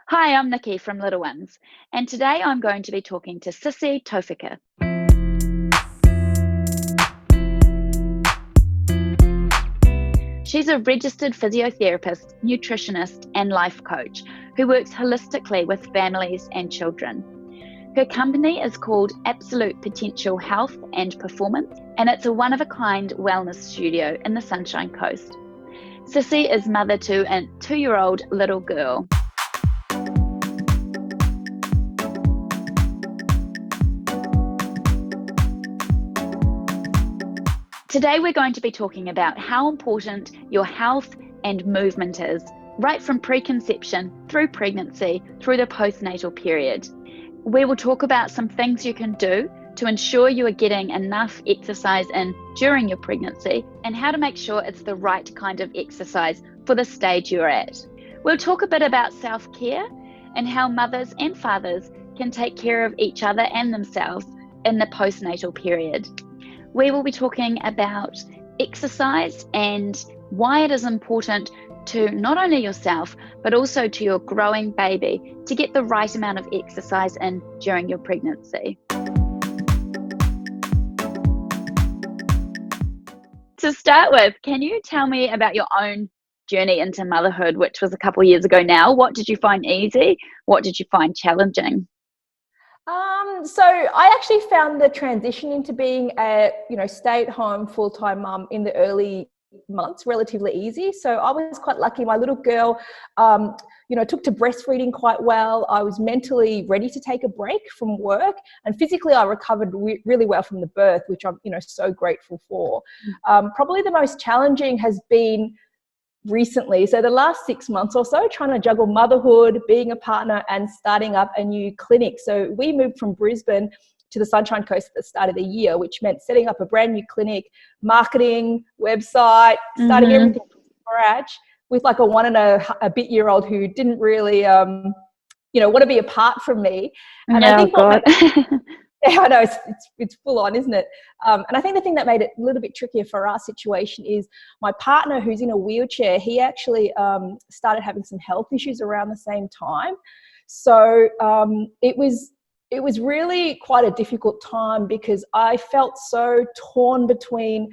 Hi, I'm Nicky from Little Ones, and today I'm going to be talking to Sissy Taufika. She's a registered physiotherapist, nutritionist, and life coach who works holistically with families and children. Her company is called Absolute Potential Health and Performance, and it's a one-of-a-kind wellness studio in the Sunshine Coast. Sissy is mother to a 2-year-old little girl. Today we're going to be talking about how important your health and movement is, right from preconception, through pregnancy, through the postnatal period. We will talk about some things you can do to ensure you are getting enough exercise in during your pregnancy and how to make sure it's the right kind of exercise for the stage you're at. We'll talk a bit about self-care and how mothers and fathers can take care of each other and themselves in the postnatal period. We will be talking about exercise and why it is important to not only yourself, but also to your growing baby to get the right amount of exercise in during your pregnancy. To start with, can you tell me about your own journey into motherhood, which was a couple of years ago now? What did you find easy? What did you find challenging? So I actually found the transition into being a, stay-at-home full-time mum in the early months relatively easy. So I was quite lucky. My little girl, took to breastfeeding quite well. I was mentally ready to take a break from work, and physically I recovered really well from the birth, which I'm, so grateful for. Probably the most challenging has been recently, so the last 6 months or so, trying to juggle motherhood, being a partner, and starting up a new clinic. So we moved from Brisbane to the Sunshine Coast at the start of the year, which meant setting up a brand new clinic, marketing, website, starting everything from scratch with like a 1-and-a-bit-year-old who didn't really, want to be apart from me. And I think yeah, I know it's full on, isn't it? And I think the thing that made it a little bit trickier for our situation is my partner, who's in a wheelchair, he actually started having some health issues around the same time. So it was really quite a difficult time because I felt so torn between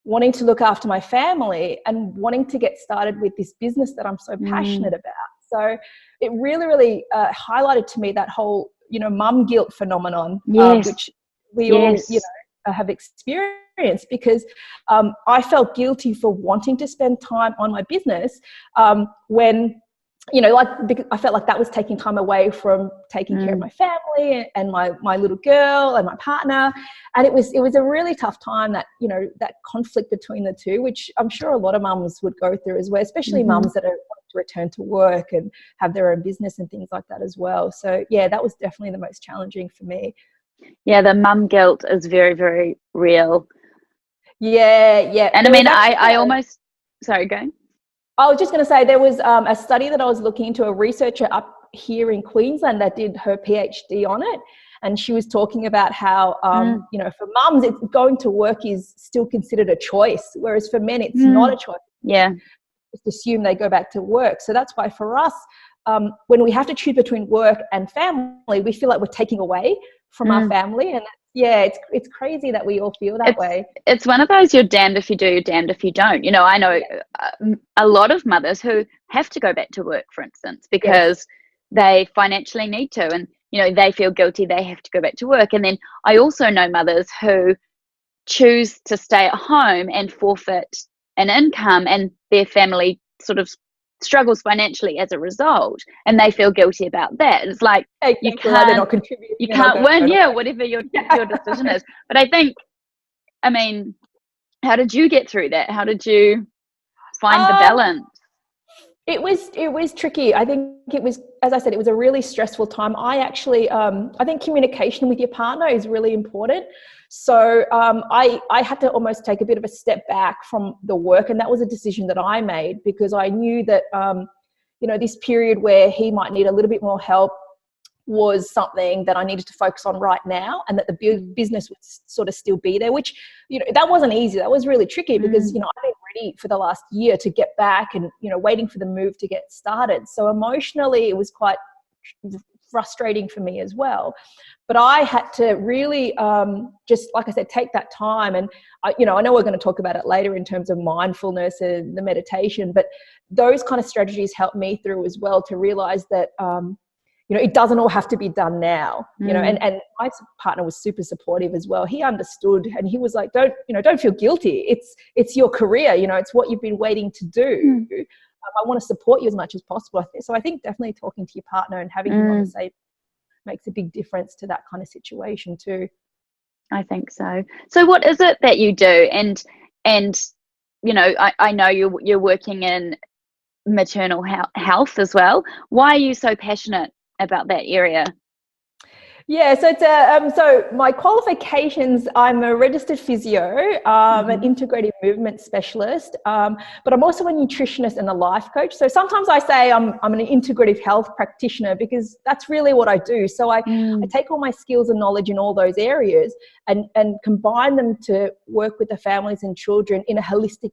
wanting to look after my family and wanting to get started with this business that I'm so passionate about. So it really, really highlighted to me that whole mum guilt phenomenon, which we all, have experienced, because I felt guilty for wanting to spend time on my business when, because I felt like that was taking time away from taking care of my family and my little girl and my partner. And it was a really tough time, that, that conflict between the two, which I'm sure a lot of mums would go through as well, especially mums that are to return to work and have their own business and things like that as well. So yeah, that was definitely the most challenging for me. Yeah, the mum guilt is very, very real. Yeah. And I mean, I almost, sorry, go. I was just going to say, there was a study that I was looking into, a researcher up here in Queensland that did her PhD on it. And she was talking about how, for mums, going to work is still considered a choice, whereas for men, it's not a choice. Yeah. Just assume they go back to work. So that's why for us, when we have to choose between work and family, we feel like we're taking away from our family. And it's crazy that we all feel that way. It's one of those, you're damned if you do, you're damned if you don't. I know a lot of mothers who have to go back to work, for instance, because they financially need to, and they feel guilty they have to go back to work. And then I also know mothers who choose to stay at home and forfeit an income, and their family sort of struggles financially as a result, and they feel guilty about that. It's like you can't win, whatever your decision is. But I think, how did you get through that? How did you find the balance? It was tricky. I think it was, as I said, it was a really stressful time. I actually, I think communication with your partner is really important. So I had to almost take a bit of a step back from the work, and that was a decision that I made because I knew that, this period where he might need a little bit more help was something that I needed to focus on right now, and that the business would sort of still be there, which, that wasn't easy. That was really tricky because, I've been ready for the last year to get back and, waiting for the move to get started. So emotionally it was quite frustrating for me as well. But I had to really just, like I said, take that time. And I know we're going to talk about it later in terms of mindfulness and the meditation, but those kind of strategies helped me through as well, to realize that it doesn't all have to be done now, and my partner was super supportive as well. He understood, and he was like, don't feel guilty. It's your career, it's what you've been waiting to do. I want to support you as much as possible. So I think definitely talking to your partner and having him on the same makes a big difference to that kind of situation too. I think so. So what is it that you do? And I know you're working in maternal health as well. Why are you so passionate about that area? Yeah, so it's so my qualifications, I'm a registered physio, an integrative movement specialist, but I'm also a nutritionist and a life coach. So sometimes I say I'm an integrative health practitioner, because that's really what I do. So I take all my skills and knowledge in all those areas and combine them to work with the families and children in a holistic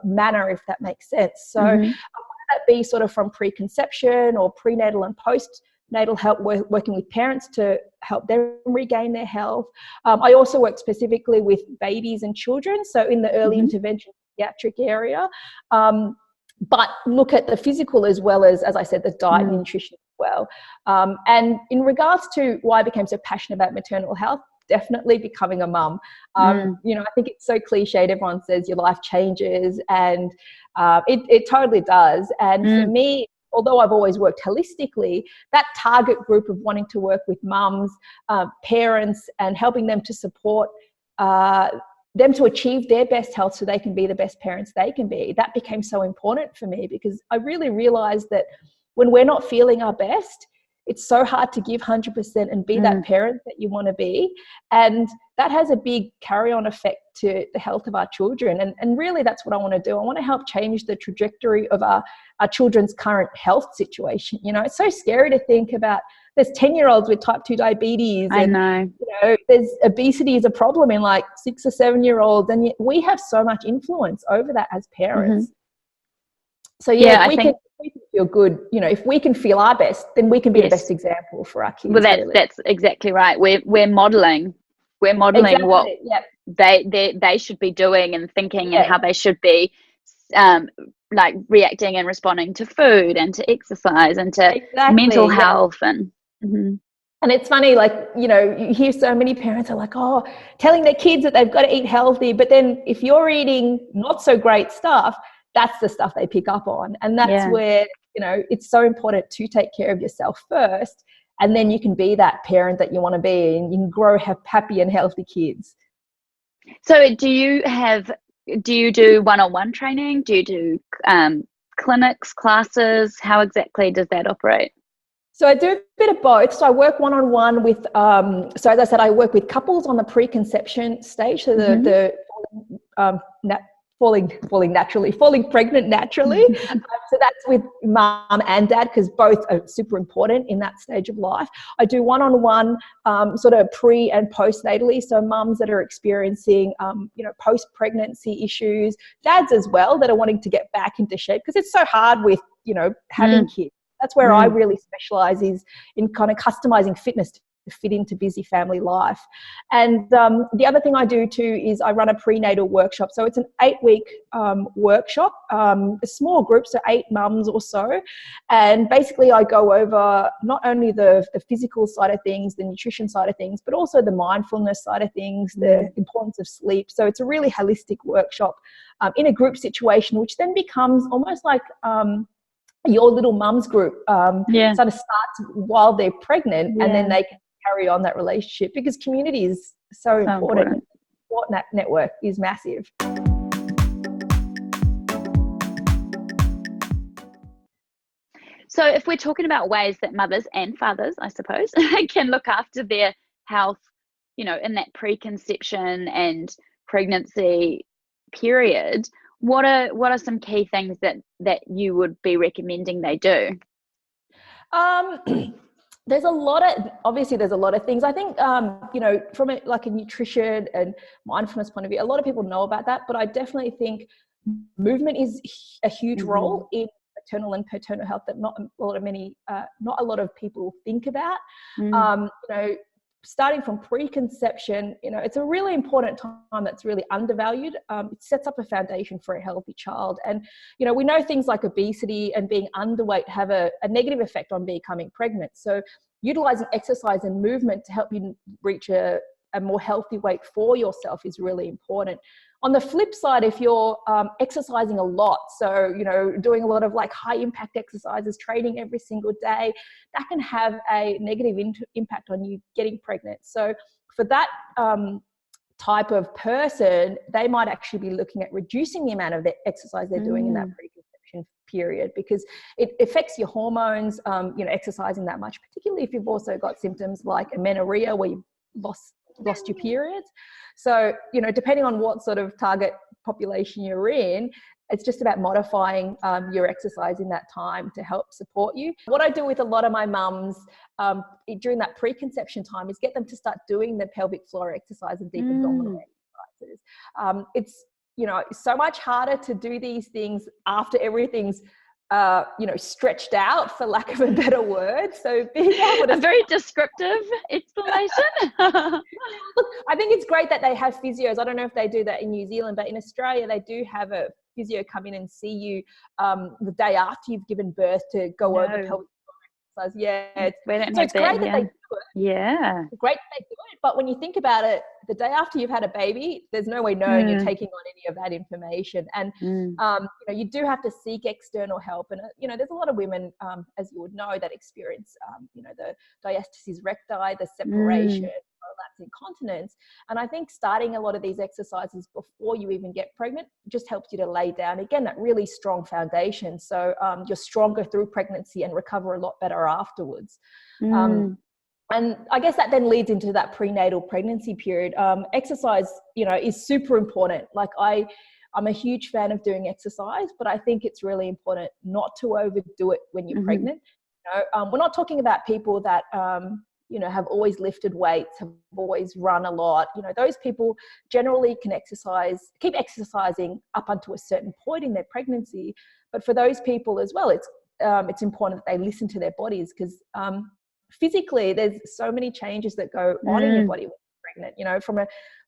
manner, if that makes sense. So whether that be sort of from preconception or prenatal and post-natal help, working with parents to help them regain their health. I also work specifically with babies and children, so in the early intervention pediatric area, but look at the physical as well as I said, the diet and nutrition as well. And in regards to why I became so passionate about maternal health, definitely becoming a mum. I think it's so cliched. Everyone says your life changes, and it totally does. And for me, although I've always worked holistically, that target group of wanting to work with mums, parents, and helping them to support them to achieve their best health so they can be the best parents they can be, that became so important for me, because I really realized that when we're not feeling our best, it's so hard to give 100% and be that parent that you want to be. And that has a big carry-on effect to the health of our children. And really that's what I want to do. I want to help change the trajectory of our children's current health situation. It's so scary to think about, there's 10-year-olds with type 2 diabetes. I know. There's obesity is a problem in like 6 or 7-year-olds. And yet we have so much influence over that as parents. So if we can feel good, if we can feel our best, then we can be the best example for our kids. Well, that's exactly right. We're modeling exactly what they should be doing and thinking, and how they should be like reacting and responding to food and to exercise and to mental health. And it's funny, like, you hear so many parents are like, telling their kids that they've got to eat healthy, but then if you're eating not so great stuff, that's the stuff they pick up on. And that's where, it's so important to take care of yourself first, and then you can be that parent that you want to be, and you can grow happy and healthy kids. So do you do one-on-one training? Do you do clinics, classes? How exactly does that operate? So I do a bit of both. So I work one-on-one with, so as I said, I work with couples on the preconception stage. So falling pregnant naturally. So that's with mum and dad, because both are super important in that stage of life. I do one-on-one sort of pre and post-natally. So mums that are experiencing, post-pregnancy issues, dads as well that are wanting to get back into shape, because it's so hard with, having kids. That's where I really specialize, is in kind of customizing fitness to fit into busy family life. And the other thing I do too is I run a prenatal workshop. So it's an 8-week workshop, a small group, so 8 mums or so. And basically I go over not only the physical side of things, the nutrition side of things, but also the mindfulness side of things, the importance of sleep. So it's a really holistic workshop in a group situation, which then becomes almost like your little mums group. Sort of starts while they're pregnant, and then they can carry on that relationship, because community is so important. Support network is massive. So if we're talking about ways that mothers and fathers, I suppose, can look after their health, in that preconception and pregnancy period, what are some key things that you would be recommending they do? There's a lot of things. I think, from a nutrition and mindfulness point of view, a lot of people know about that, but I definitely think movement is a huge role in maternal and paternal health that not a lot of people think about. Starting from preconception, it's a really important time that's really undervalued. It sets up a foundation for a healthy child. And, we know things like obesity and being underweight have a negative effect on becoming pregnant. So utilizing exercise and movement to help you reach a more healthy weight for yourself is really important. On the flip side, if you're exercising a lot, so, doing a lot of like high impact exercises, training every single day, that can have a negative impact on you getting pregnant. So for that type of person, they might actually be looking at reducing the amount of the exercise they're doing in that preconception period, because it affects your hormones, exercising that much, particularly if you've also got symptoms like amenorrhea where you've lost your periods. So, depending on what sort of target population you're in, it's just about modifying your exercise in that time to help support you. What I do with a lot of my mums during that preconception time is get them to start doing the pelvic floor exercise and deep abdominal exercises. It's, so much harder to do these things after everything's stretched out, for lack of a better word. So being able to... A very descriptive explanation. Look, I think it's great that they have physios. I don't know if they do that in New Zealand, but in Australia, they do have a physio come in and see you the day after you've given birth to go over pelvic floor exercise. Yeah. It's great that they do it. Yeah. It's great that they do it. But when you think about it, the day after you've had a baby, there's no way knowing you're taking on any of that information. And, you do have to seek external help. And, there's a lot of women, as you would know, that experience, the diastasis recti, the separation, prolapse, incontinence. And I think starting a lot of these exercises before you even get pregnant just helps you to lay down, again, that really strong foundation. So you're stronger through pregnancy and recover a lot better afterwards. And I guess that then leads into that prenatal pregnancy period. Exercise, is super important. Like I'm a huge fan of doing exercise, but I think it's really important not to overdo it when you're pregnant. We're not talking about people that, have always lifted weights, have always run a lot. Those people generally can keep exercising up until a certain point in their pregnancy. But for those people as well, it's important that they listen to their bodies, because physically there's so many changes that go on in your body when you're pregnant. From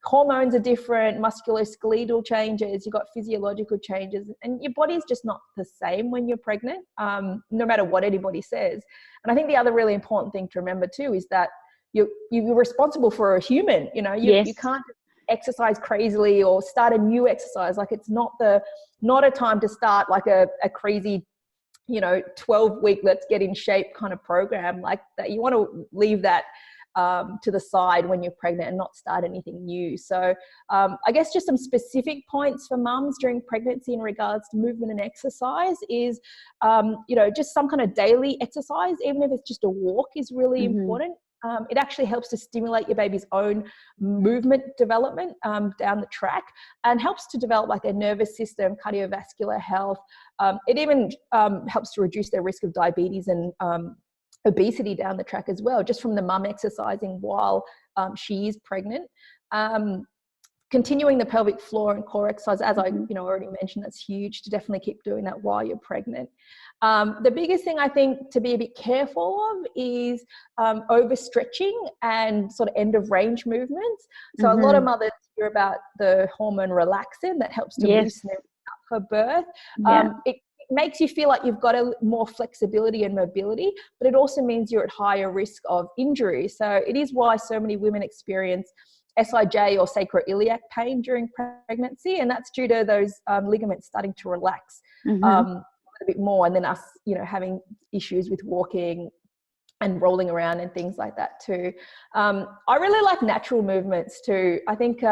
hormones are different, musculoskeletal changes, you've got physiological changes, and your body's just not the same when you're pregnant, no matter what anybody says. And I think the other really important thing to remember too is that you're responsible for a human. You can't exercise crazily or start a new exercise. Like it's not a time to start like a crazy 12-week let's get in shape kind of program like that. You want to leave that to the side when you're pregnant and not start anything new. So I guess just some specific points for mums during pregnancy in regards to movement and exercise is, just some kind of daily exercise, even if it's just a walk, is really important. It actually helps to stimulate your baby's own movement development down the track, and helps to develop like a nervous system, cardiovascular health. It even helps to reduce their risk of diabetes and obesity down the track as well, just from the mum exercising while she is pregnant. Continuing the pelvic floor and core exercise, as I already mentioned, that's huge to definitely keep doing that while you're pregnant. The biggest thing I think to be a bit careful of is overstretching and sort of end of range movements. So a lot of mothers hear about the hormone relaxin that helps to loosen it up for birth. It makes you feel like you've got more flexibility and mobility, but it also means you're at higher risk of injury. So it is why so many women experience SIJ or sacroiliac pain during pregnancy, and that's due to those ligaments starting to relax a bit more, and then us, having issues with walking and rolling around and things like that too. I really like natural movements too. I think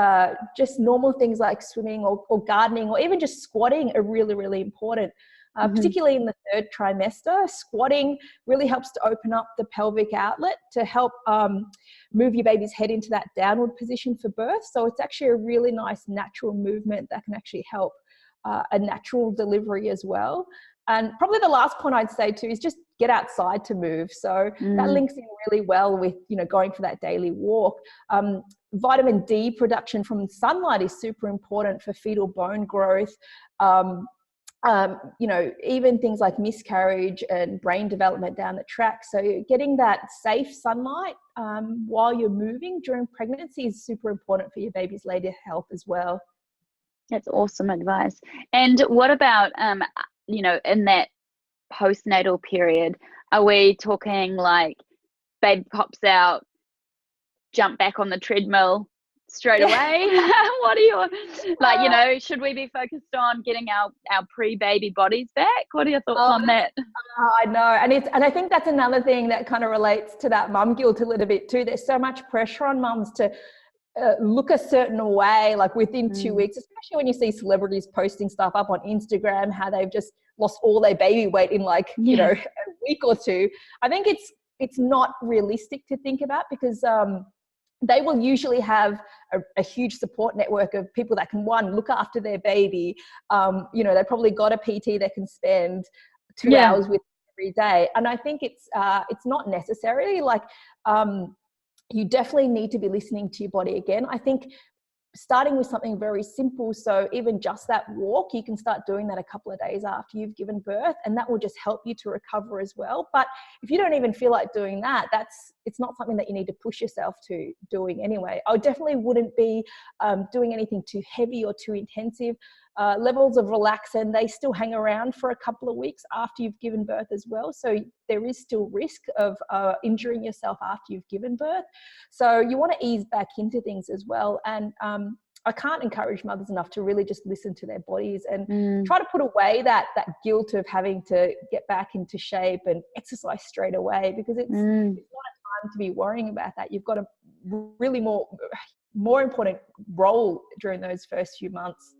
just normal things like swimming or gardening or even just squatting are really, really important. Particularly in the third trimester, squatting really helps to open up the pelvic outlet to help move your baby's head into that downward position for birth. So it's actually a really nice natural movement that can actually help a natural delivery as well. And probably the last point I'd say too is just get outside to move. So that links in really well with, going for that daily walk. Vitamin D production from sunlight is super important for fetal bone growth. you know, even things like miscarriage and brain development down the track. So getting that safe sunlight while you're moving during pregnancy is super important for your baby's later health as well. That's awesome advice. And what about, you know, in that postnatal period, are we talking like babe pops out, jump back on the treadmill straight away? What are your, like, you know, should we be focused on getting our pre-baby bodies back? What are your thoughts on that? I know, and I think that's another thing that kind of relates to that mum guilt a little bit too. There's so much pressure on mums to look a certain way, like within 2 weeks, especially when you see celebrities posting stuff up on Instagram, how they've just lost all their baby weight in like, you know, a week or two. I think it's not realistic to think about, because they will usually have a huge support network of people that can, one, look after their baby. You know, they probably got a PT that can spend 2 hours with every day. And I think it's not necessarily like, you definitely need to be listening to your body again. I think starting with something very simple, so even just that walk, you can start doing that a couple of days after you've given birth, and that will just help you to recover as well. But if you don't even feel like doing that, it's not something that you need to push yourself to doing anyway. I definitely wouldn't be doing anything too heavy or too intensive. Levels of relaxin, they still hang around for a couple of weeks after you've given birth as well. So there is still risk of injuring yourself after you've given birth. So you want to ease back into things as well. And I can't encourage mothers enough to really just listen to their bodies and try to put away that guilt of having to get back into shape and exercise straight away, because it's not a time to be worrying about that. You've got a really more important role during those first few months.